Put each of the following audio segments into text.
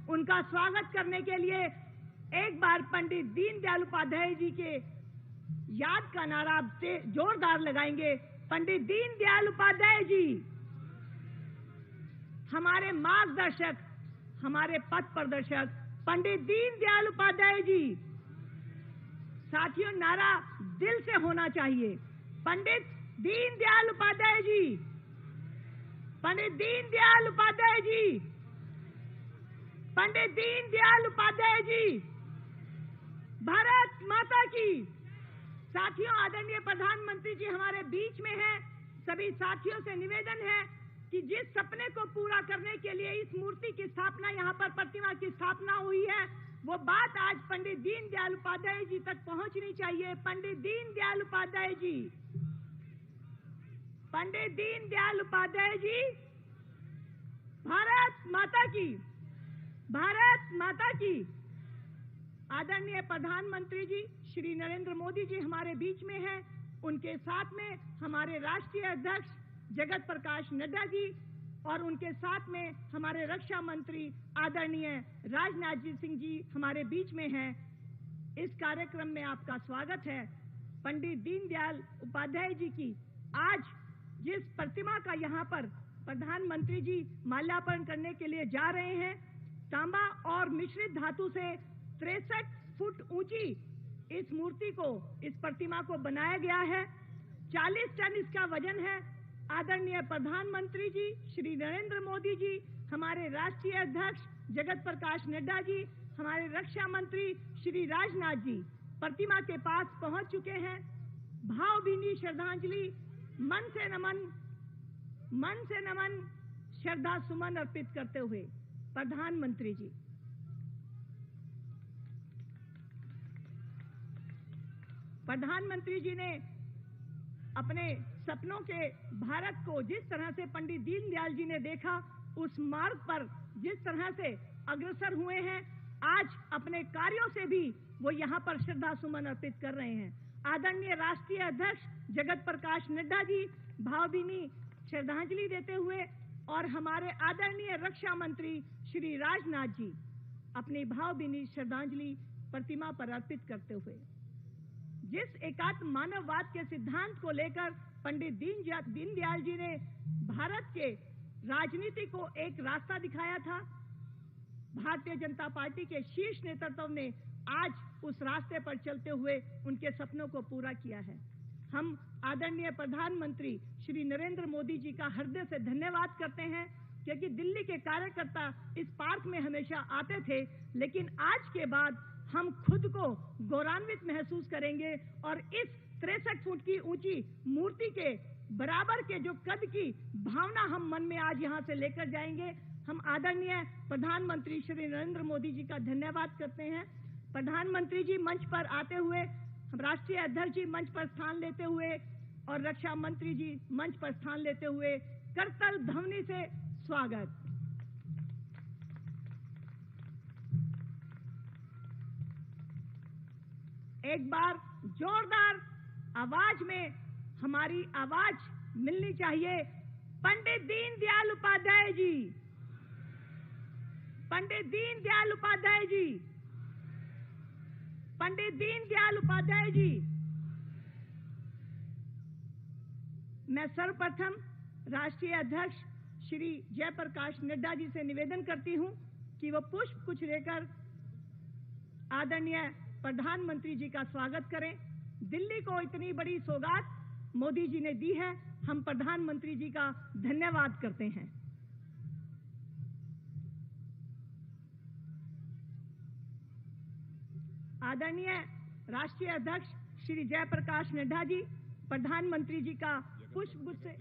उनका स्वागत करने के लिए एक बार पंडित दीनदयाल उपाध्याय जी के याद का नारा से जोरदार लगाएंगे। पंडित दीनदयाल उपाध्याय जी हमारे मार्गदर्शक, हमारे पथ प्रदर्शक, पंडित दीनदयाल उपाध्याय जी। साथियों, नारा दिल से होना चाहिए। पंडित दीनदयाल उपाध्याय जी, पंडित दीनदयाल उपाध्याय जी, पंडित दीनदयाल उपाध्याय जी। भारत माता की। साथियों, आदरणीय प्रधानमंत्री जी हमारे बीच में हैं। सभी साथियों से निवेदन है कि जिस सपने को पूरा करने के लिए इस मूर्ति की स्थापना, यहाँ पर प्रतिमा की स्थापना हुई है, वो बात आज पंडित दीनदयाल उपाध्याय जी तक पहुंचनी चाहिए। पंडित दीनदयाल उपाध्याय जी, पंडित दीनदयाल उपाध्याय जी। भारत माता की, भारत माता की। आदरणीय प्रधानमंत्री जी श्री नरेंद्र मोदी जी हमारे बीच में हैं। उनके साथ में हमारे राष्ट्रीय अध्यक्ष जगत प्रकाश नड्डा जी और उनके साथ में हमारे रक्षा मंत्री आदरणीय राजनाथ सिंह जी हमारे बीच में हैं। इस कार्यक्रम में आपका स्वागत है। पंडित दीनदयाल उपाध्याय जी की आज जिस प्रतिमा का यहाँ पर प्रधानमंत्री जी माल्यार्पण करने के लिए जा रहे हैं, तांबा और मिश्रित धातु से 63 फुट ऊंची इस मूर्ति को, इस प्रतिमा को बनाया गया है। 40 टन इसका वजन है। आदरणीय प्रधानमंत्री जी श्री नरेंद्र मोदी जी, हमारे राष्ट्रीय अध्यक्ष जगत प्रकाश नड्डा जी, हमारे रक्षा मंत्री श्री राजनाथ जी प्रतिमा के पास पहुंच चुके हैं। भावभीनी श्रद्धांजलि, मन से नमन, श्रद्धा सुमन अर्पित करते हुए प्रधानमंत्री जी। प्रधानमंत्री जी ने अपने सपनों के भारत को जिस तरह से पंडित दीनदयाल जी ने देखा, उस मार्ग पर जिस तरह से अग्रसर हुए हैं, आज अपने कार्यों से भी वो यहाँ पर श्रद्धा सुमन अर्पित कर रहे हैं। आदरणीय राष्ट्रीय अध्यक्ष जगत प्रकाश नड्डा जी भावभीनी श्रद्धांजलि देते हुए और हमारे आदरणीय रक्षा मंत्री श्री राजनाथ जी अपनी भावभीनी श्रद्धांजलि प्रतिमा पर अर्पित करते हुए, जिस एकात्म मानववाद के सिद्धांत को लेकर पंडित दीनदयाल जी ने भारत के राजनीति को एक रास्ता दिखाया था, भारतीय जनता पार्टी के शीर्ष नेतृत्व ने आज उस रास्ते पर चलते हुए उनके सपनों को पूरा किया है। हम आदरणीय प्रधानमंत्री श्री नरेंद्र मोदी जी का हृदय से धन्यवाद करते हैं, क्योंकि दिल्ली के कार्यकर्ता इस पार्क में हमेशा आते थे, लेकिन आज के बाद हम खुद को गौरवान्वित महसूस करेंगे और इस 63 फुट की ऊंची मूर्ति के बराबर के जो कद की भावना हम मन में आज यहाँ से लेकर जाएंगे। हम आदरणीय प्रधानमंत्री श्री नरेंद्र मोदी जी का धन्यवाद करते हैं। प्रधानमंत्री जी मंच पर आते हुए, हम राष्ट्रीय अध्यक्ष जी मंच पर स्थान लेते हुए और रक्षा मंत्री जी मंच पर स्थान लेते हुए करतल ध्वनि से स्वागत। एक बार जोरदार आवाज में हमारी आवाज मिलनी चाहिए। पंडित दीनदयाल उपाध्याय जी, पंडित दीनदयाल उपाध्याय जी, पंडित दीनदयाल उपाध्याय जी। मैं सर्वप्रथम राष्ट्रीय अध्यक्ष श्री जयप्रकाश नड्डा जी से निवेदन करती हूं कि वो पुष्प कुछ लेकर आदरणीय प्रधानमंत्री जी का स्वागत करें। दिल्ली को इतनी बड़ी सौगात मोदी जी ने दी है, हम प्रधानमंत्री जी का धन्यवाद करते हैं। आदरणीय राष्ट्रीय अध्यक्ष श्री जयप्रकाश नड्डा जी प्रधानमंत्री जी का पुष्पगुच्छ से,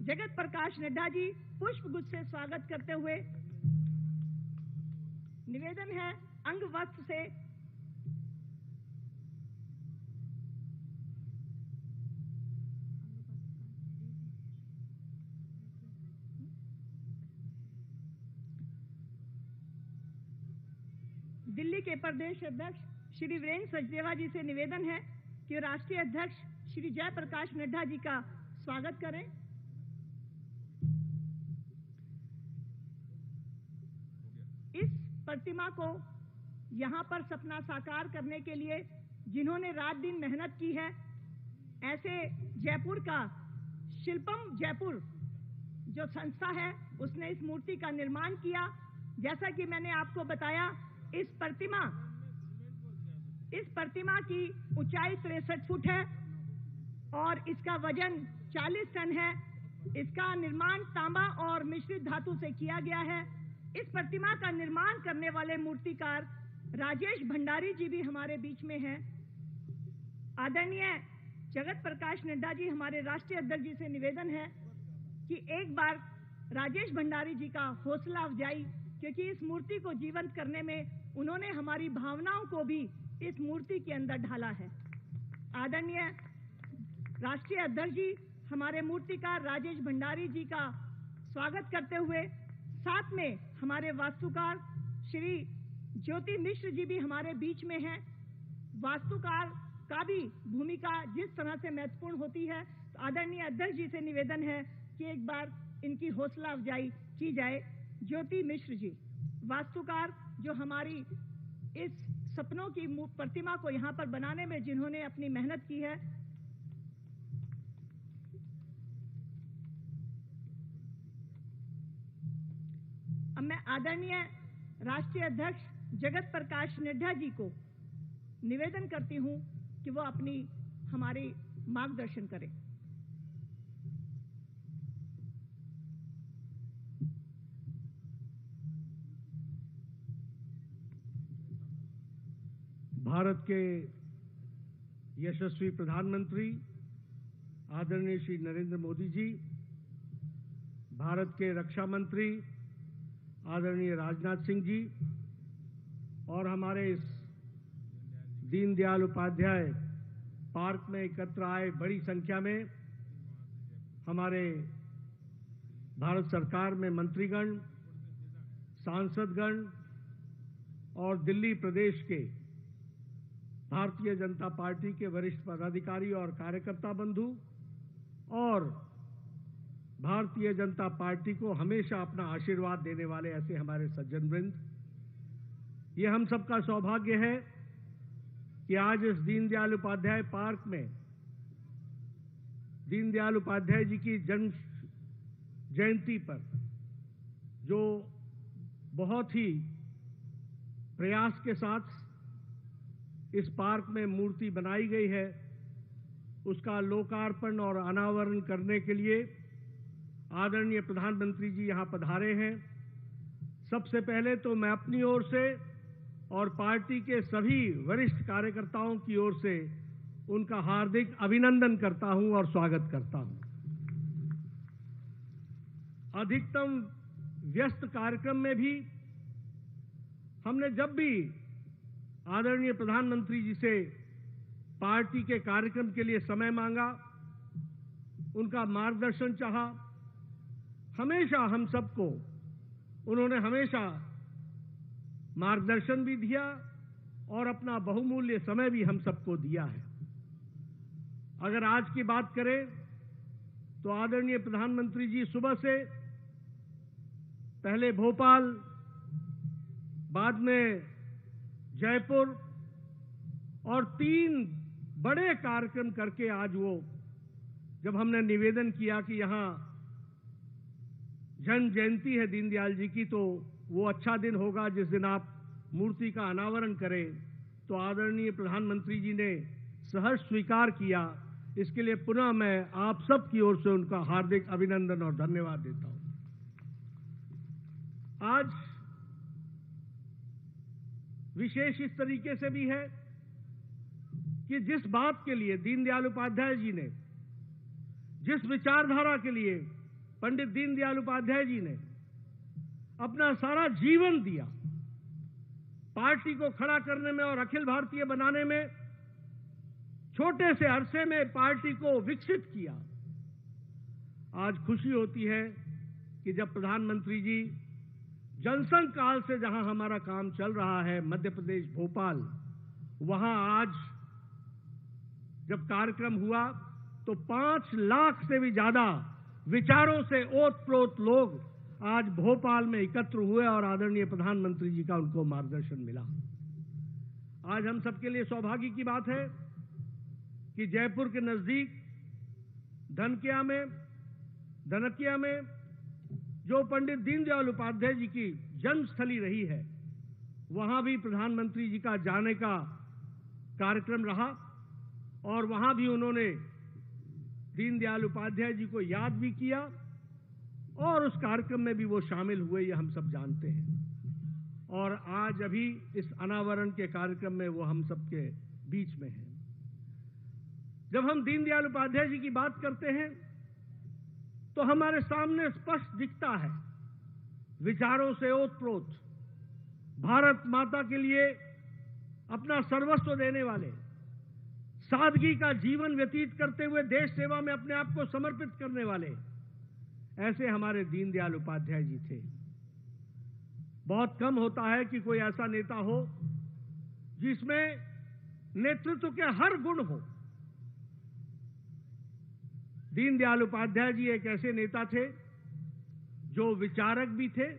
जगत प्रकाश नड्डा जी पुष्पगुच्छ से स्वागत करते हुए निवेदन है अंग वस्त्र से दिल्ली के प्रदेश अध्यक्ष श्री वीरेंद्र सचदेवा जी से निवेदन है कि राष्ट्रीय अध्यक्ष श्री जयप्रकाश नड्डा जी का स्वागत करें। इस प्रतिमा को यहाँ पर सपना साकार करने के लिए जिन्होंने रात दिन मेहनत की है, ऐसे जयपुर का शिल्पम जयपुर जो संस्था है उसने इस मूर्ति का निर्माण किया। जैसा कि मैंने आपको बताया, इस प्रतिमा की ऊंचाई 63 फुट है और इसका वजन 40 टन है। इसका निर्माण तांबा और मिश्रित धातु से किया गया है। इस प्रतिमा का निर्माण करने वाले मूर्तिकार राजेश भंडारी जी भी हमारे बीच में हैं। आदरणीय जगत प्रकाश नड्डा जी, हमारे राष्ट्रीय अध्यक्ष जी से निवेदन है कि एक बार राजेश भंडारी जी का हौसला अफजाई, क्योंकि इस मूर्ति को जीवंत करने में उन्होंने हमारी भावनाओं को भी इस मूर्ति के अंदर ढाला है। आदरणीय राष्ट्रीय अध्यक्ष जी हमारे मूर्तिकार राजेश भंडारी जी का स्वागत करते हुए, साथ में हमारे वास्तुकार श्री ज्योति मिश्र जी भी हमारे बीच में हैं। वास्तुकार का भी भूमिका जिस तरह से महत्वपूर्ण होती है, तो आदरणीय अध्यक्ष जी से निवेदन है कि एक बार इनकी हौसला अफजाई की जाए। ज्योति मिश्र जी, वास्तुकार, जो हमारी इस सपनों की प्रतिमा को यहाँ पर बनाने में जिन्होंने अपनी मेहनत की है। अब मैं आदरणीय राष्ट्रीय अध्यक्ष जगत प्रकाश नड्डा जी को निवेदन करती हूँ कि वो अपनी हमारी मार्गदर्शन करें। भारत के यशस्वी प्रधानमंत्री आदरणीय श्री नरेंद्र मोदी जी, भारत के रक्षा मंत्री आदरणीय राजनाथ सिंह जी और हमारे इस दीनदयाल उपाध्याय पार्क में एकत्र आए बड़ी संख्या में हमारे भारत सरकार में मंत्रीगण, सांसदगण और दिल्ली प्रदेश के भारतीय जनता पार्टी के वरिष्ठ पदाधिकारी और कार्यकर्ता बंधु और भारतीय जनता पार्टी को हमेशा अपना आशीर्वाद देने वाले ऐसे हमारे सज्जन वृंद, ये हम सबका सौभाग्य है कि आज इस दीनदयाल उपाध्याय पार्क में दीनदयाल उपाध्याय जी की जन्म जयंती पर जो बहुत ही प्रयास के साथ इस पार्क में मूर्ति बनाई गई है, उसका लोकार्पण और अनावरण करने के लिए आदरणीय प्रधानमंत्री जी यहां पधारे हैं। सबसे पहले तो मैं अपनी ओर से और पार्टी के सभी वरिष्ठ कार्यकर्ताओं की ओर से उनका हार्दिक अभिनंदन करता हूं और स्वागत करता हूं। अधिकतम व्यस्त कार्यक्रम में भी हमने जब भी आदरणीय प्रधानमंत्री जी से पार्टी के कार्यक्रम के लिए समय मांगा, उनका मार्गदर्शन चाहा, हमेशा हम सबको उन्होंने हमेशा मार्गदर्शन भी दिया और अपना बहुमूल्य समय भी हम सबको दिया है। अगर आज की बात करें तो आदरणीय प्रधानमंत्री जी सुबह से पहले भोपाल, बाद में जयपुर और 3 बड़े कार्यक्रम करके आज वो, जब हमने निवेदन किया कि यहां जन्म जयंती है दीनदयाल जी की, तो वो अच्छा दिन होगा जिस दिन आप मूर्ति का अनावरण करें, तो आदरणीय प्रधानमंत्री जी ने सहर्ष स्वीकार किया। इसके लिए पुनः मैं आप सब की ओर से उनका हार्दिक अभिनंदन और धन्यवाद देता हूं। आज विशेष इस तरीके से भी है कि जिस बात के लिए दीनदयाल उपाध्याय जी ने, जिस विचारधारा के लिए पंडित दीनदयाल उपाध्याय जी ने अपना सारा जीवन दिया, पार्टी को खड़ा करने में और अखिल भारतीय बनाने में, छोटे से अरसे में पार्टी को विकसित किया। आज खुशी होती है कि जब प्रधानमंत्री जी जनसंघ काल से जहां हमारा काम चल रहा है, मध्य प्रदेश भोपाल, वहां आज जब कार्यक्रम हुआ तो 5 लाख से भी ज्यादा विचारों से ओत प्रोत लोग आज भोपाल में एकत्र हुए और आदरणीय प्रधानमंत्री जी का उनको मार्गदर्शन मिला। आज हम सबके लिए सौभाग्य की बात है कि जयपुर के नजदीक धनकिया में जो पंडित दीनदयाल उपाध्याय जी की जन्मस्थली रही है, वहां भी प्रधानमंत्री जी का जाने का कार्यक्रम रहा और वहां भी उन्होंने दीनदयाल उपाध्याय जी को याद भी किया और उस कार्यक्रम में भी वो शामिल हुए, ये हम सब जानते हैं। और आज अभी इस अनावरण के कार्यक्रम में वो हम सबके बीच में हैं। जब हम दीनदयाल उपाध्याय जी की बात करते हैं तो हमारे सामने स्पष्ट दिखता है विचारों से ओतप्रोत, भारत माता के लिए अपना सर्वस्व देने वाले, सादगी का जीवन व्यतीत करते हुए देश सेवा में अपने आप को समर्पित करने वाले, ऐसे हमारे दीनदयाल उपाध्याय जी थे। बहुत कम होता है कि कोई ऐसा नेता हो जिसमें नेतृत्व के हर गुण हो। दीनदयाल उपाध्याय जी एक ऐसे नेता थे जो विचारक भी थे,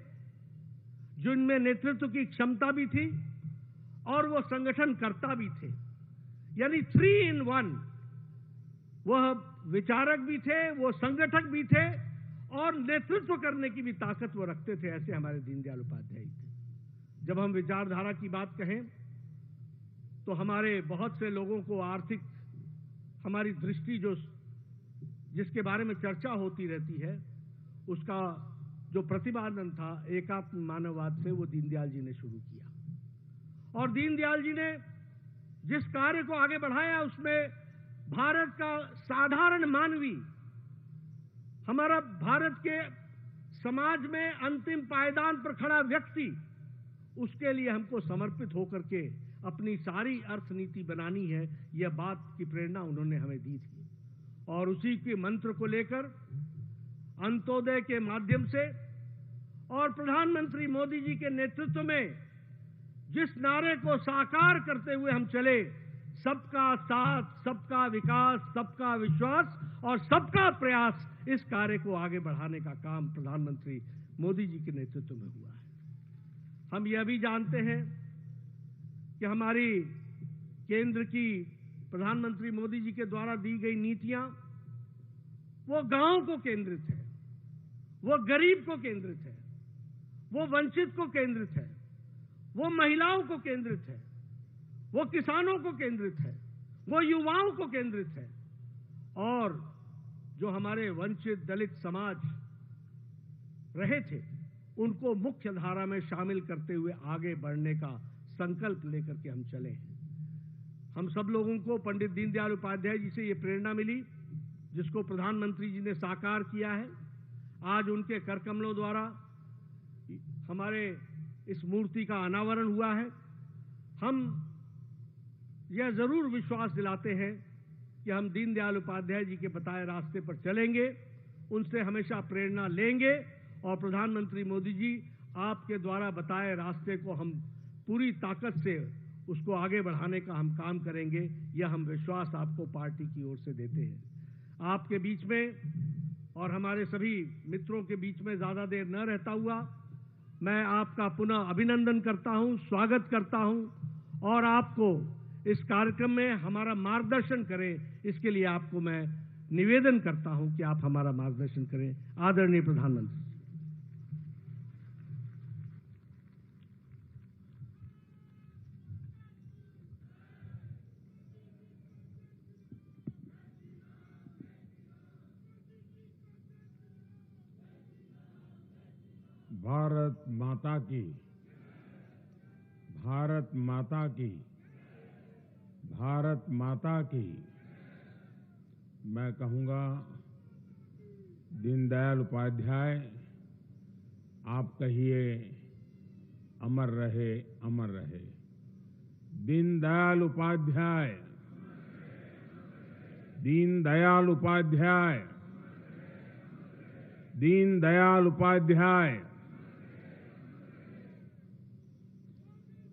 जिनमें नेतृत्व की क्षमता भी थी और वो संगठनकर्ता भी थे, यानी 3 in 1। वह विचारक भी थे, वो संगठक भी थे और नेतृत्व करने की भी ताकत वो रखते थे। ऐसे हमारे दीनदयाल उपाध्याय थे। जब हम विचारधारा की बात कहें तो हमारे बहुत से लोगों को आर्थिक हमारी दृष्टि जिसके बारे में चर्चा होती रहती है, उसका जो प्रतिपादन था एकात्म मानववाद से, वो दीनदयाल जी ने शुरू किया। और दीनदयाल जी ने जिस कार्य को आगे बढ़ाया उसमें भारत का साधारण मानवी, हमारा भारत के समाज में अंतिम पायदान पर खड़ा व्यक्ति, उसके लिए हमको समर्पित होकर के अपनी सारी अर्थनीति बनानी है, यह बात की प्रेरणा उन्होंने हमें दी थी। और उसी के मंत्र को लेकर अंत्योदय के माध्यम से और प्रधानमंत्री मोदी जी के नेतृत्व में जिस नारे को साकार करते हुए हम चले, सबका साथ, सबका विकास, सबका विश्वास और सबका प्रयास, इस कार्य को आगे बढ़ाने का काम प्रधानमंत्री मोदी जी के नेतृत्व में हुआ है। हम यह भी जानते हैं कि हमारी केंद्र की प्रधानमंत्री मोदी जी के द्वारा दी गई नीतियां वो गांव को केंद्रित है, वो गरीब को केंद्रित है, वो वंचित को केंद्रित है, वो महिलाओं को केंद्रित है, वो किसानों को केंद्रित है, वो युवाओं को केंद्रित है और जो हमारे वंचित दलित समाज रहे थे उनको मुख्य धारा में शामिल करते हुए आगे बढ़ने का संकल्प लेकर के हम चले हैं। हम सब लोगों को पंडित दीनदयाल उपाध्याय जी से ये प्रेरणा मिली जिसको प्रधानमंत्री जी ने साकार किया है। आज उनके कर कमलों द्वारा हमारे इस मूर्ति का अनावरण हुआ है। हम यह जरूर विश्वास दिलाते हैं कि हम दीनदयाल उपाध्याय जी के बताए रास्ते पर चलेंगे, उनसे हमेशा प्रेरणा लेंगे और प्रधानमंत्री मोदी जी आपके द्वारा बताए रास्ते को हम पूरी ताकत से उसको आगे बढ़ाने का हम काम करेंगे। यह हम विश्वास आपको पार्टी की ओर से देते हैं। आपके बीच में और हमारे सभी मित्रों के बीच में ज्यादा देर न रहता हुआ मैं आपका पुनः अभिनंदन करता हूं, स्वागत करता हूं और आपको इस कार्यक्रम में हमारा मार्गदर्शन करें, इसके लिए आपको मैं निवेदन करता हूं कि आप हमारा मार्गदर्शन करें। आदरणीय प्रधानमंत्री। भारत माता की, भारत माता की, भारत माता की। मैं कहूंगा दीनदयाल उपाध्याय, आप कहिए अमर रहे, अमर रहे। दीनदयाल उपाध्याय, दीनदयाल उपाध्याय, दीनदयाल उपाध्याय।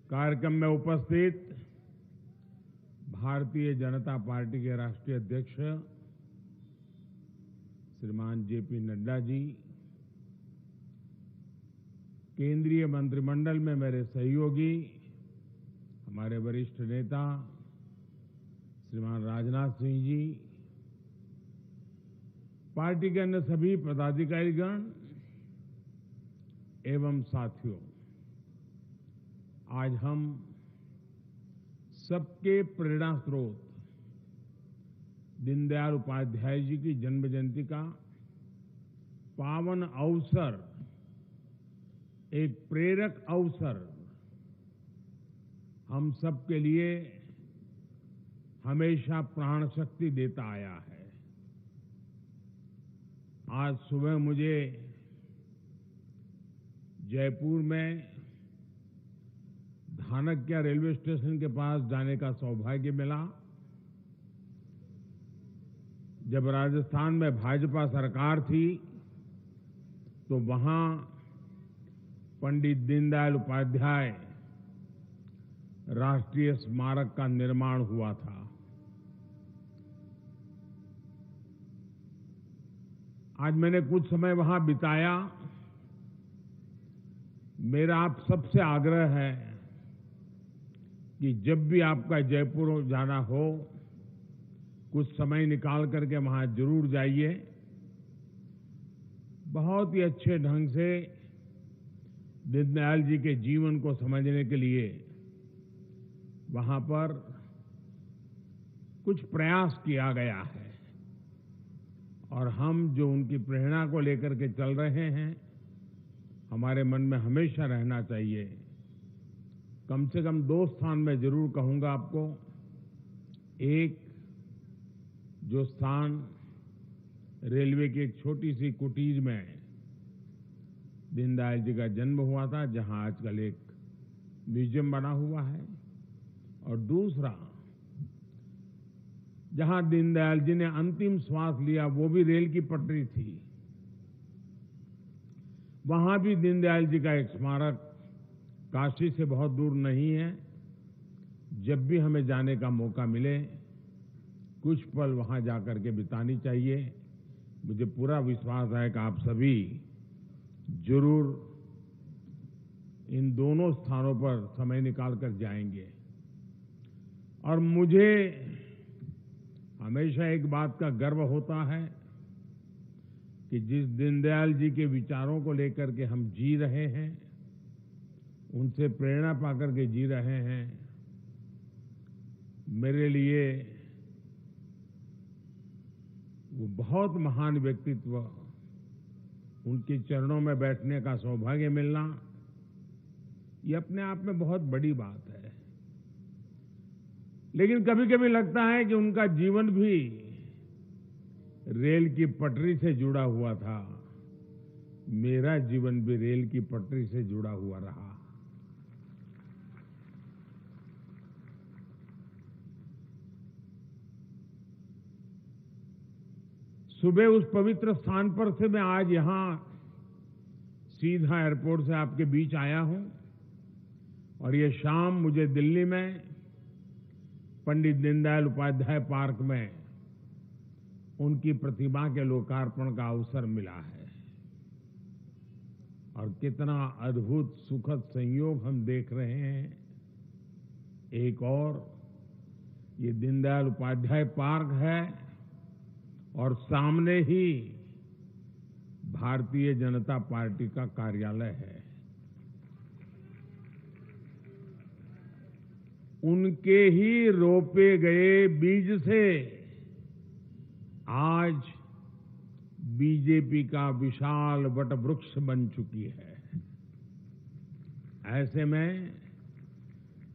कार्यक्रम में उपस्थित भारतीय जनता पार्टी के राष्ट्रीय अध्यक्ष श्रीमान जेपी नड्डा जी, केंद्रीय मंत्रिमंडल में मेरे सहयोगी, हमारे वरिष्ठ नेता श्रीमान राजनाथ सिंह जी, पार्टी के अन्य सभी पदाधिकारीगण एवं साथियों, आज हम सबके प्रेरणा स्रोत दीनदयाल उपाध्याय जी की जन्म जयंती का पावन अवसर, एक प्रेरक अवसर हम सबके लिए हमेशा प्राण शक्ति देता आया है। आज सुबह मुझे जयपुर में धानक्या रेलवे स्टेशन के पास जाने का सौभाग्य मिला। जब राजस्थान में भाजपा सरकार थी तो वहां पंडित दीनदयाल उपाध्याय राष्ट्रीय स्मारक का निर्माण हुआ था। आज मैंने कुछ समय वहां बिताया। मेरा आप सबसे आग्रह है कि जब भी आपका जयपुर जाना हो, कुछ समय निकाल करके वहां जरूर जाइए। बहुत ही अच्छे ढंग से दीनदयाल जी के जीवन को समझने के लिए वहां पर कुछ प्रयास किया गया है और हम जो उनकी प्रेरणा को लेकर के चल रहे हैं, हमारे मन में हमेशा रहना चाहिए। कम से कम 2 स्थान में जरूर कहूंगा आपको। एक, जो स्थान रेलवे की एक छोटी सी कुटीर में दीनदयाल जी का जन्म हुआ था, जहां आजकल एक म्यूजियम बना हुआ है, और दूसरा, जहां दीनदयाल जी ने अंतिम श्वास लिया, वो भी रेल की पटरी थी। वहां भी दीनदयाल जी का एक स्मारक काशी से बहुत दूर नहीं है। जब भी हमें जाने का मौका मिले, कुछ पल वहां जाकर के बितानी चाहिए। मुझे पूरा विश्वास है कि आप सभी जरूर इन दोनों स्थानों पर समय निकाल कर जाएंगे। और मुझे हमेशा एक बात का गर्व होता है कि जिस दीनदयाल जी के विचारों को लेकर के हम जी रहे हैं, उनसे प्रेरणा पाकर के जी रहे हैं, मेरे लिए वो बहुत महान व्यक्तित्व, उनके चरणों में बैठने का सौभाग्य मिलना, ये अपने आप में बहुत बड़ी बात है। लेकिन कभी कभी लगता है कि उनका जीवन भी रेल की पटरी से जुड़ा हुआ था। मेरा जीवन भी रेल की पटरी से जुड़ा हुआ रहा। सुबह उस पवित्र स्थान पर से मैं आज यहां सीधा एयरपोर्ट से आपके बीच आया हूं, और ये शाम मुझे दिल्ली में पंडित दीनदयाल उपाध्याय पार्क में उनकी प्रतिमा के लोकार्पण का अवसर मिला है। और कितना अद्भुत सुखद संयोग हम देख रहे हैं। एक और, ये दीनदयाल उपाध्याय पार्क है और सामने ही भारतीय जनता पार्टी का कार्यालय है। उनके ही रोपे गए बीज से आज बीजेपी का विशाल वटवृक्ष बन चुकी है। ऐसे में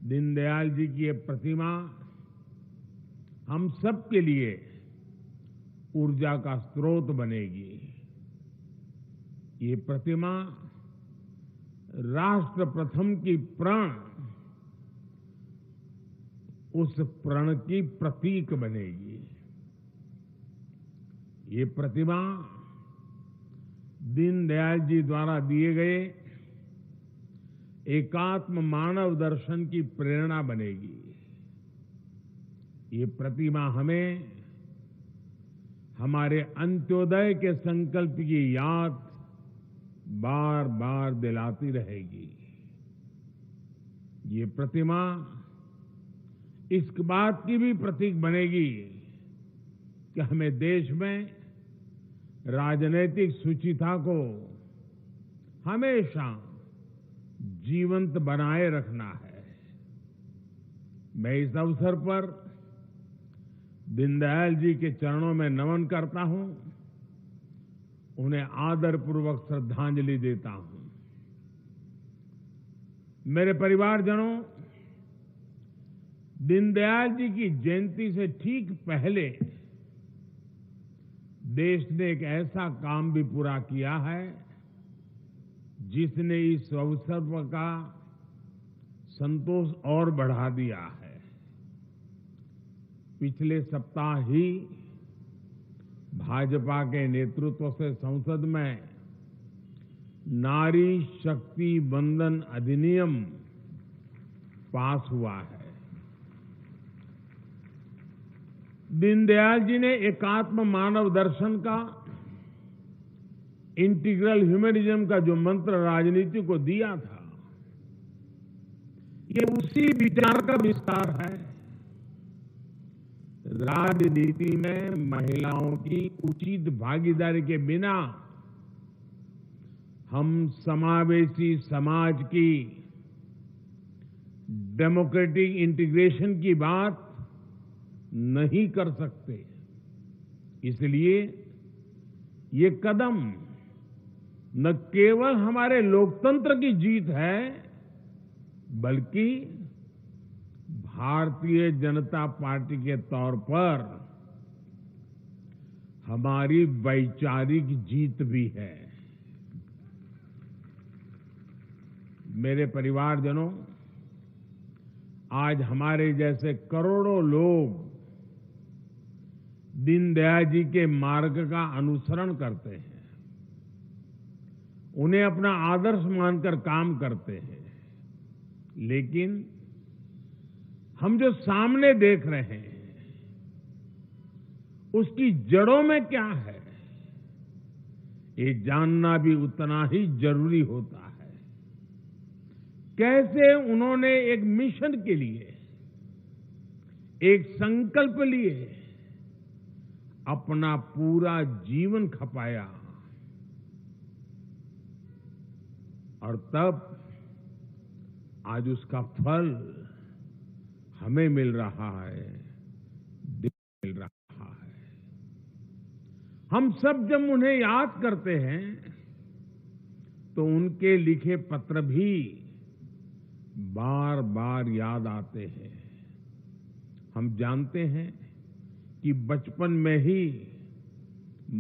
दीनदयाल जी की ये प्रतिमा हम सब के लिए ऊर्जा का स्रोत बनेगी। ये प्रतिमा राष्ट्र प्रथम की प्रण, उस प्रण की प्रतीक बनेगी। ये प्रतिमा दीनदयाल जी द्वारा दिए गए एकात्म मानव दर्शन की प्रेरणा बनेगी। ये प्रतिमा हमें हमारे अंत्योदय के संकल्प की याद बार बार दिलाती रहेगी। ये प्रतिमा इस बात की भी प्रतीक बनेगी कि हमें देश में राजनीतिक शुचिता को हमेशा जीवंत बनाए रखना है। मैं इस अवसर पर दीनदयाल जी के चरणों में नमन करता हूं, उन्हें आदरपूर्वक श्रद्धांजलि देता हूं। मेरे परिवारजनों, दीनदयाल जी की जयंती से ठीक पहले देश ने एक ऐसा काम भी पूरा किया है जिसने इस अवसर का संतोष और बढ़ा दिया है। पिछले सप्ताह ही भाजपा के नेतृत्व से संसद में नारी शक्ति वंदन अधिनियम पास हुआ है। दीनदयाल जी ने एकात्म मानव दर्शन का, इंटीग्रल ह्यूमनिज्म का जो मंत्र राजनीति को दिया था, ये उसी विचार का विस्तार है। राजनीति में महिलाओं की उचित भागीदारी के बिना हम समावेशी समाज की डेमोक्रेटिक इंटीग्रेशन की बात नहीं कर सकते। इसलिए ये कदम न केवल हमारे लोकतंत्र की जीत है, बल्कि भारतीय जनता पार्टी के तौर पर हमारी वैचारिक जीत भी है। मेरे परिवारजनों, आज हमारे जैसे करोड़ों लोग दीनदयाल जी के मार्ग का अनुसरण करते हैं, उन्हें अपना आदर्श मानकर काम करते हैं। लेकिन हम जो सामने देख रहे हैं, उसकी जड़ों में क्या है, ये जानना भी उतना ही जरूरी होता है। कैसे उन्होंने एक मिशन के लिए, एक संकल्प लिए अपना पूरा जीवन खपाया, और तब आज उसका फल हमें मिल रहा है, मिल रहा है। हम सब जब उन्हें याद करते हैं तो उनके लिखे पत्र भी बार बार याद आते हैं। हम जानते हैं कि बचपन में ही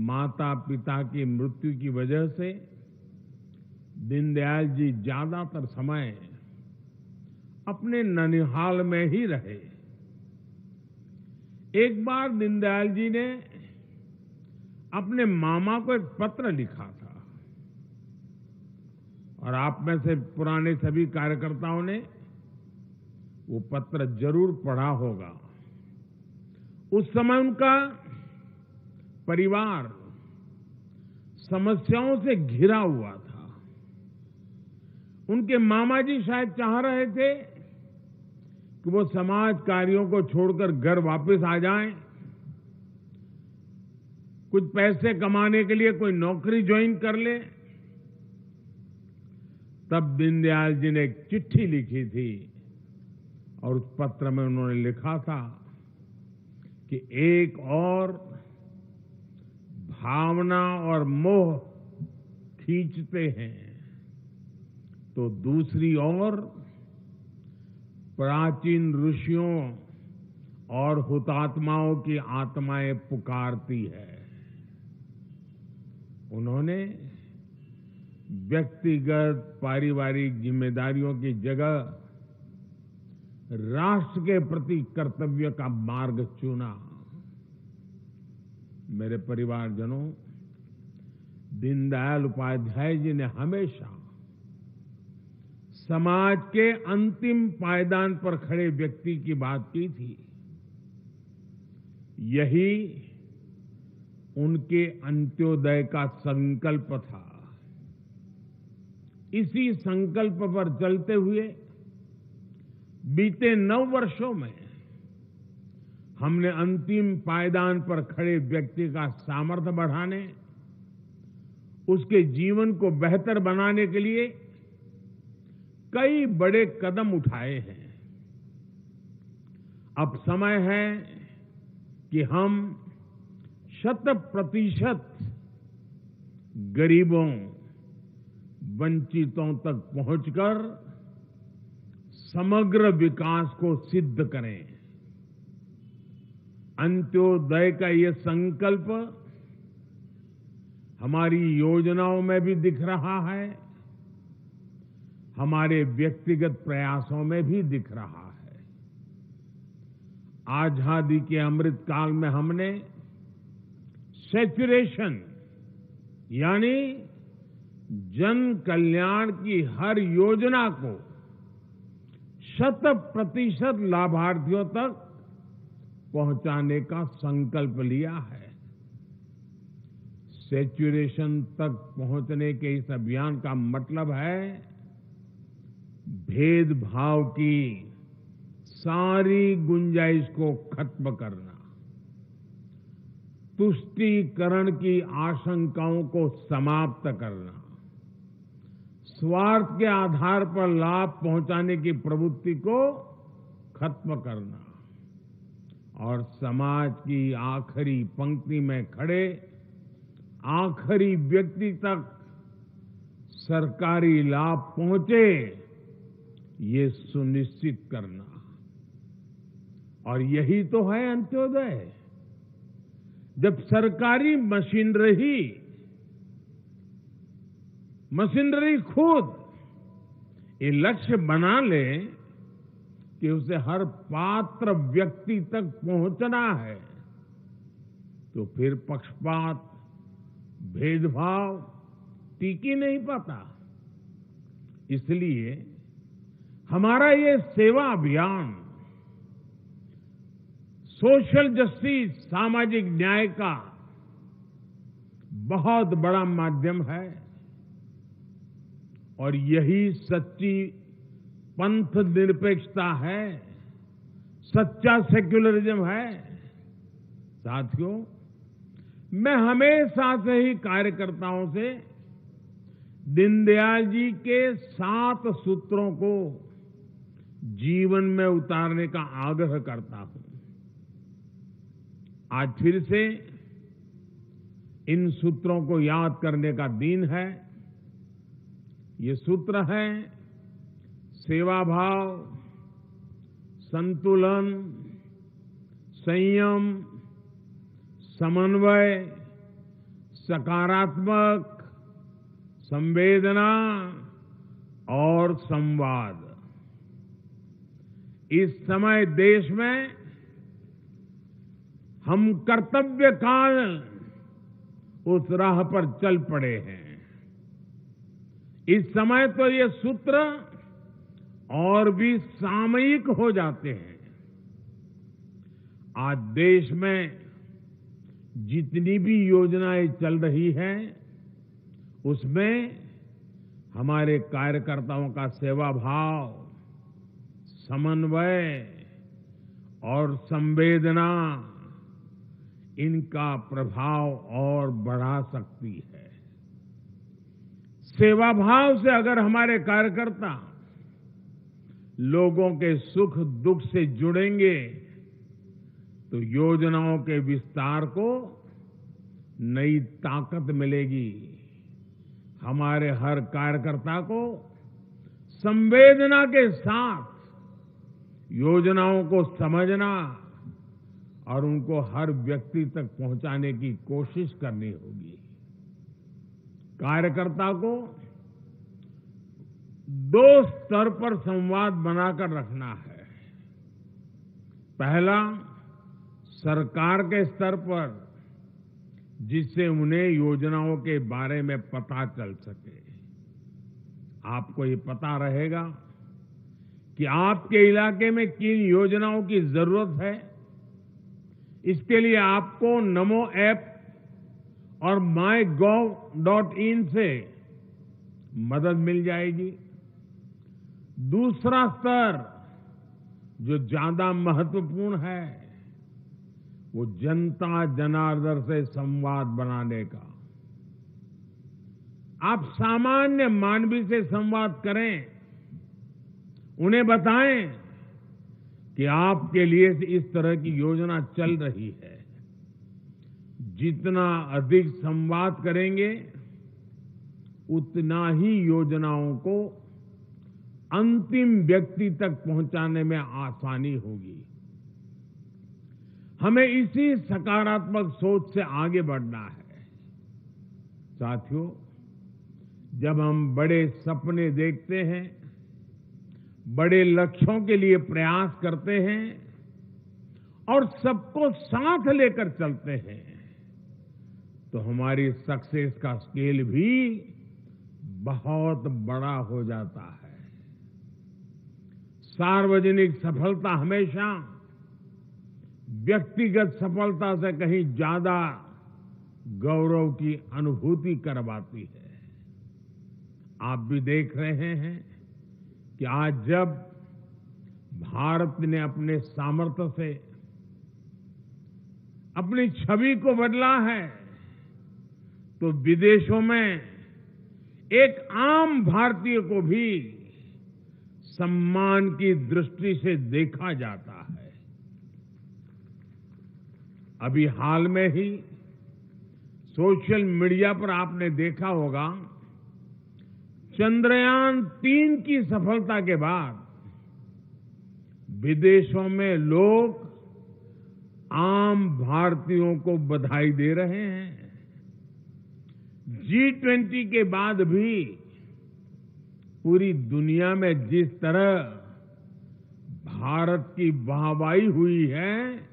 माता पिता की मृत्यु की वजह से दीनदयाल जी ज्यादातर समय अपने ननिहाल में ही रहे। एक बार दीनदयाल जी ने अपने मामा को एक पत्र लिखा था, और आप में से पुराने सभी कार्यकर्ताओं ने वो पत्र जरूर पढ़ा होगा। उस समय उनका परिवार समस्याओं से घिरा हुआ था। उनके मामा जी शायद चाह रहे थे कि वो समाज कार्यों को छोड़कर घर वापस आ जाएं, कुछ पैसे कमाने के लिए कोई नौकरी ज्वाइन कर ले। तब दीनदयाल जी ने एक चिट्ठी लिखी थी, और उस पत्र में उन्होंने लिखा था कि एक और भावना और मोह खींचते हैं, तो दूसरी ओर प्राचीन ऋषियों और हुतात्माओं की आत्माएं पुकारती है। उन्होंने व्यक्तिगत पारिवारिक जिम्मेदारियों की जगह राष्ट्र के प्रति कर्तव्य का मार्ग चुना। मेरे परिवारजनों, दीनदयाल उपाध्याय जी ने हमेशा समाज के अंतिम पायदान पर खड़े व्यक्ति की बात की थी। यही उनके अंत्योदय का संकल्प था। इसी संकल्प पर चलते हुए बीते 9 वर्षों में हमने अंतिम पायदान पर खड़े व्यक्ति का सामर्थ्य बढ़ाने, उसके जीवन को बेहतर बनाने के लिए कई बड़े कदम उठाए हैं। अब समय है कि हम 100% गरीबों, वंचितों तक पहुंचकर समग्र विकास को सिद्ध करें। अंत्योदय का ये संकल्प हमारी योजनाओं में भी दिख रहा है, हमारे व्यक्तिगत प्रयासों में भी दिख रहा है। आजादी के अमृत काल में हमने सैचुरेशन यानी जन कल्याण की हर योजना को 100% लाभार्थियों तक पहुंचाने का संकल्प लिया है। सैचुरेशन तक पहुंचने के इस अभियान का मतलब है भेदभाव की सारी गुंजाइश को खत्म करना, तुष्टीकरण की आशंकाओं को समाप्त करना, स्वार्थ के आधार पर लाभ पहुंचाने की प्रवृत्ति को खत्म करना और समाज की आखिरी पंक्ति में खड़े आखिरी व्यक्ति तक सरकारी लाभ पहुंचे, ये सुनिश्चित करना। और यही तो है अंत्योदय। जब सरकारी मशीनरी खुद ये लक्ष्य बना ले कि उसे हर पात्र व्यक्ति तक पहुंचना है, तो फिर पक्षपात, भेदभाव टिक ही नहीं पाता। इसलिए हमारा ये सेवा अभियान सोशल जस्टिस, सामाजिक न्याय का बहुत बड़ा माध्यम है और यही सच्ची पंथ निरपेक्षता है, सच्चा सेक्युलरिज्म है। साथियों, मैं हमेशा से ही कार्यकर्ताओं से दीनदयाल जी के 7 सूत्रों को जीवन में उतारने का आग्रह करता हूं। आज फिर से इन सूत्रों को याद करने का दिन है। ये सूत्र है सेवा भाव, संतुलन, संयम, समन्वय, सकारात्मक, संवेदना और संवाद। इस समय देश में हम कर्तव्य काल उस राह पर चल पड़े हैं। इस समय तो ये सूत्र और भी सामयिक हो जाते हैं। आज देश में जितनी भी योजनाएं चल रही हैं, उसमें हमारे कार्यकर्ताओं का सेवा भाव, समन्वय और संवेदना, इनका प्रभाव और बढ़ा सकती है। सेवा भाव से अगर हमारे कार्यकर्ता लोगों के सुख दुख से जुड़ेंगे तो योजनाओं के विस्तार को नई ताकत मिलेगी। हमारे हर कार्यकर्ता को संवेदना के साथ योजनाओं को समझना और उनको हर व्यक्ति तक पहुंचाने की कोशिश करनी होगी। कार्यकर्ता को 2 स्तर पर संवाद बनाकर रखना है। पहला, सरकार के स्तर पर, जिससे उन्हें योजनाओं के बारे में पता चल सके। आपको ये पता रहेगा कि आपके इलाके में किन योजनाओं की जरूरत है। इसके लिए आपको नमो ऐप और MyGov.in से मदद मिल जाएगी। दूसरा स्तर जो ज्यादा महत्वपूर्ण है वो जनता जनार्दन से संवाद बनाने का। आप सामान्य मानवी से संवाद करें, उन्हें बताएं कि आपके लिए इस तरह की योजना चल रही है। जितना अधिक संवाद करेंगे उतना ही योजनाओं को अंतिम व्यक्ति तक पहुंचाने में आसानी होगी। हमें इसी सकारात्मक सोच से आगे बढ़ना है। साथियों, जब हम बड़े सपने देखते हैं, बड़े लक्ष्यों के लिए प्रयास करते हैं और सबको साथ लेकर चलते हैं, तो हमारी सक्सेस का स्केल भी बहुत बड़ा हो जाता है। सार्वजनिक सफलता हमेशा व्यक्तिगत सफलता से कहीं ज्यादा गौरव की अनुभूति करवाती है। आप भी देख रहे हैं कि आज जब भारत ने अपने सामर्थ्य से अपनी छवि को बदला है, तो विदेशों में एक आम भारतीय को भी सम्मान की दृष्टि से देखा जाता है। अभी हाल में ही सोशल मीडिया पर आपने देखा होगा, चंद्रयान-3 की सफलता के बाद विदेशों में लोग आम भारतीयों को बधाई दे रहे हैं। G20 के बाद भी पूरी दुनिया में जिस तरह भारत की वाहवाही हुई है,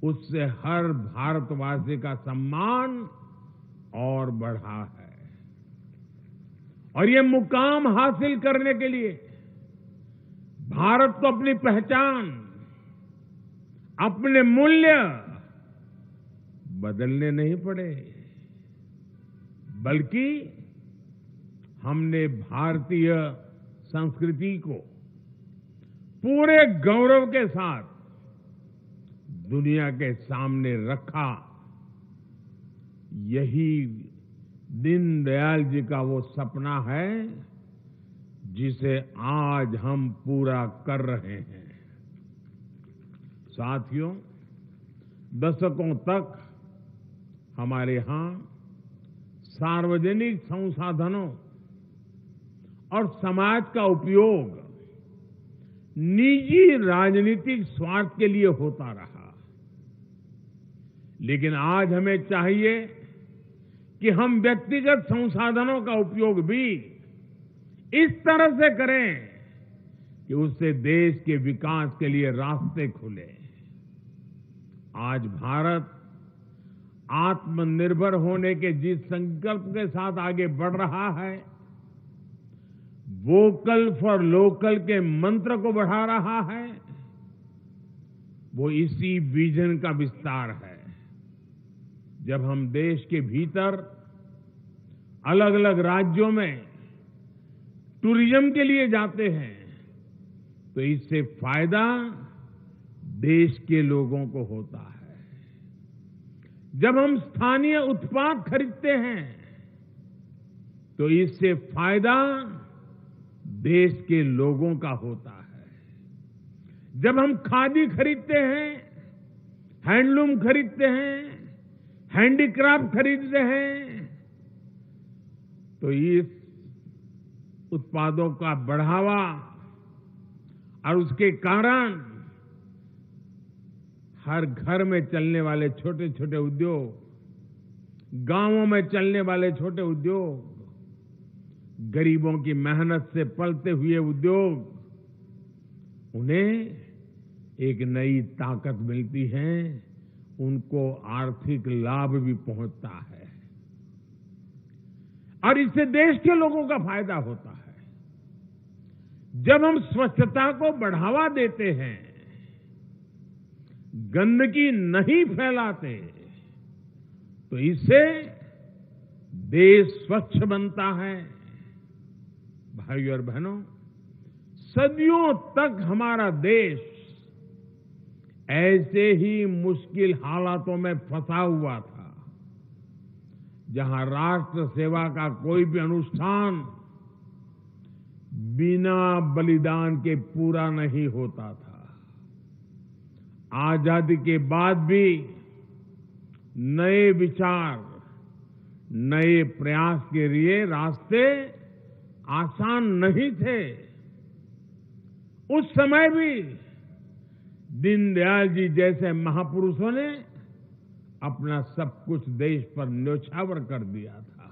उससे हर भारतवासी का सम्मान और बढ़ा है। और ये मुकाम हासिल करने के लिए भारत को अपनी पहचान, अपने मूल्य बदलने नहीं पड़े, बल्कि हमने भारतीय संस्कृति को पूरे गौरव के साथ दुनिया के सामने रखा। यही दीनदयाल जी का वो सपना है जिसे आज हम पूरा कर रहे हैं। साथियों, दशकों तक हमारे यहां सार्वजनिक संसाधनों और समाज का उपयोग निजी राजनीतिक स्वार्थ के लिए होता रहा। लेकिन आज हमें चाहिए कि हम व्यक्तिगत संसाधनों का उपयोग भी इस तरह से करें कि उससे देश के विकास के लिए रास्ते खुले। आज भारत आत्मनिर्भर होने के जिस संकल्प के साथ आगे बढ़ रहा है, वोकल फॉर लोकल के मंत्र को बढ़ा रहा है, वो इसी विजन का विस्तार है। जब हम देश के भीतर अलग अलग राज्यों में टूरिज्म के लिए जाते हैं, तो इससे फायदा देश के लोगों को होता है। जब हम स्थानीय उत्पाद खरीदते हैं, तो इससे फायदा देश के लोगों का होता है। जब हम खादी खरीदते हैं, हैंडलूम खरीदते हैं, हैंडीक्राफ्ट खरीदते हैं, तो इस उत्पादों का बढ़ावा और उसके कारण हर घर में चलने वाले छोटे छोटे उद्योग, गांवों में चलने वाले छोटे उद्योग, गरीबों की मेहनत से पलते हुए उद्योग, उन्हें एक नई ताकत मिलती है, उनको आर्थिक लाभ भी पहुंचता है और इससे देश के लोगों का फायदा होता है। जब हम स्वच्छता को बढ़ावा देते हैं, गंदगी नहीं फैलाते, तो इससे देश स्वच्छ बनता है, भाइयों और बहनों, सदियों तक हमारा देश ऐसे ही मुश्किल हालातों में फंसा हुआ था, जहां राष्ट्र सेवा का कोई भी अनुष्ठान बिना बलिदान के पूरा नहीं होता था। आजादी के बाद भी नए विचार, नए प्रयास के लिए रास्ते आसान नहीं थे। उस समय भी दीनदयाल जी जैसे महापुरुषों ने अपना सब कुछ देश पर न्योछावर कर दिया था।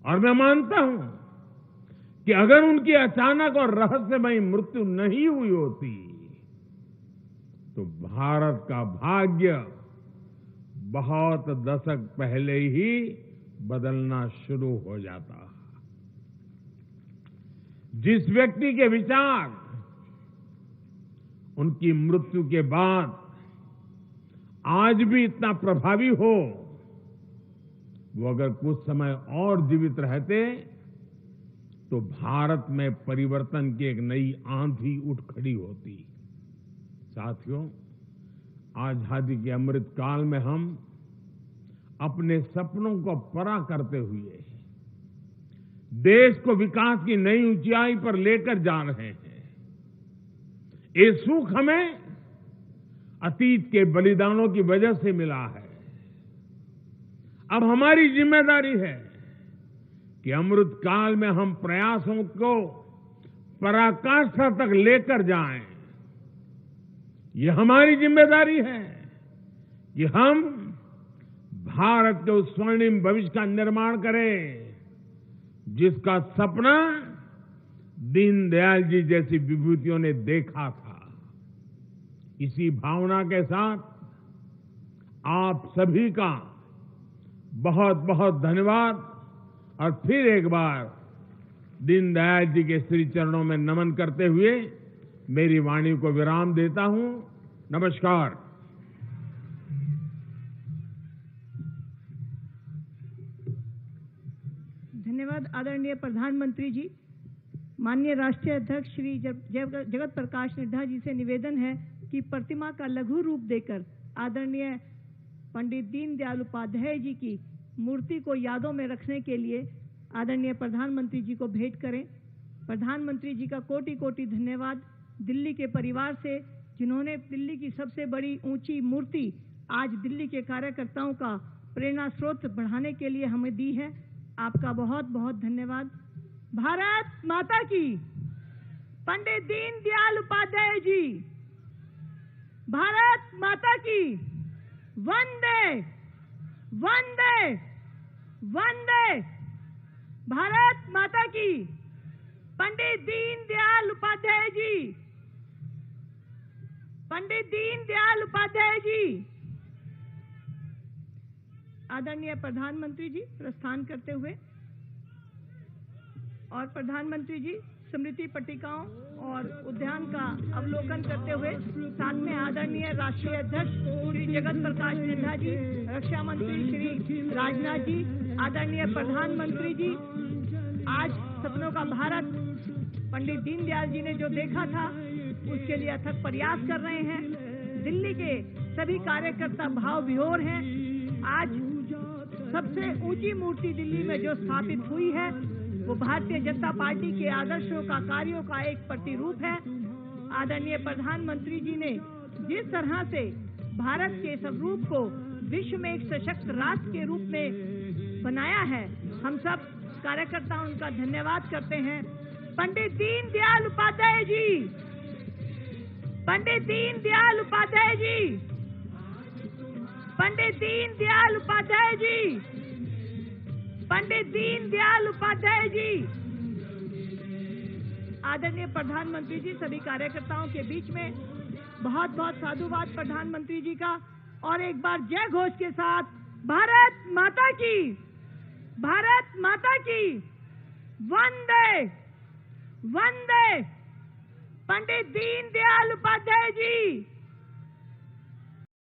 और मैं मानता हूं कि अगर उनकी अचानक और रहस्यमयी मृत्यु नहीं हुई होती तो भारत का भाग्य बहुत दशक पहले ही बदलना शुरू हो जाता। जिस व्यक्ति के विचार उनकी मृत्यु के बाद आज भी इतना प्रभावी हो, वो अगर कुछ समय और जीवित रहते तो भारत में परिवर्तन की एक नई आंधी उठ खड़ी होती। साथियों, आजादी के अमृत काल में हम अपने सपनों को पूरा करते हुए देश को विकास की नई ऊंचाई पर लेकर जा रहे हैं। ये सुख हमें अतीत के बलिदानों की वजह से मिला है। अब हमारी जिम्मेदारी है कि अमृत काल में हम प्रयासों को पराकाष्ठा तक लेकर जाएं। ये हमारी जिम्मेदारी है कि हम भारत के उस स्वर्णिम भविष्य का निर्माण करें जिसका सपना दीनदयाल जी जैसी विभूतियों ने देखा था। इसी भावना के साथ आप सभी का बहुत बहुत धन्यवाद और फिर एक बार दीनदयाल जी के श्री चरणों में नमन करते हुए मेरी वाणी को विराम देता हूं। नमस्कार। धन्यवाद आदरणीय प्रधानमंत्री जी। माननीय राष्ट्रीय अध्यक्ष श्री जगत प्रकाश नड्डा जी से निवेदन है कि प्रतिमा का लघु रूप देकर आदरणीय पंडित दीनदयाल उपाध्याय जी की मूर्ति को यादों में रखने के लिए आदरणीय प्रधानमंत्री जी को भेंट करें। प्रधानमंत्री जी का कोटि कोटि धन्यवाद दिल्ली के परिवार से, जिन्होंने दिल्ली की सबसे बड़ी ऊंची मूर्ति आज दिल्ली के कार्यकर्ताओं का प्रेरणा स्रोत बढ़ाने के लिए हमें दी है। आपका बहुत बहुत धन्यवाद। भारत माता की। पंडित दीनदयाल उपाध्याय जी। भारत माता की। वंदे वंदे वंदे। भारत माता की। पंडित दीनदयाल उपाध्याय जी। पंडित दीनदयाल उपाध्याय जी। आदरणीय प्रधानमंत्री जी प्रस्थान करते हुए और प्रधानमंत्री जी स्मृति पट्टिकाओं और उद्यान का अवलोकन करते हुए साथ में आदरणीय राष्ट्रीय अध्यक्ष श्री जगत प्रकाश नड्डा जी, रक्षा मंत्री श्री राजनाथ जी, आदरणीय प्रधानमंत्री जी, आज सपनों का भारत पंडित दीनदयाल जी ने जो देखा था उसके लिए अथक प्रयास कर रहे हैं। दिल्ली के सभी कार्यकर्ता भाव विभोर हैं। आज सबसे ऊंची मूर्ति दिल्ली में जो स्थापित हुई है वो भारतीय जनता पार्टी के आदर्शों का, कार्यों का एक प्रतिरूप है। आदरणीय प्रधानमंत्री जी ने जिस तरह से भारत के स्वरूप को विश्व में एक सशक्त राष्ट्र के रूप में बनाया है, हम सब कार्यकर्ता उनका धन्यवाद करते हैं। पंडित दीनदयाल उपाध्याय जी। पंडित दीनदयाल उपाध्याय जी। पंडित दीनदयाल उपाध्याय जी। पंडित दीनदयाल उपाध्याय जी। आदरणीय प्रधानमंत्री जी सभी कार्यकर्ताओं के बीच में बहुत बहुत साधुवाद प्रधानमंत्री जी का। और एक बार जय घोष के साथ भारत माता की। भारत माता की। वंदे वंदे। पंडित दीनदयाल उपाध्याय जी।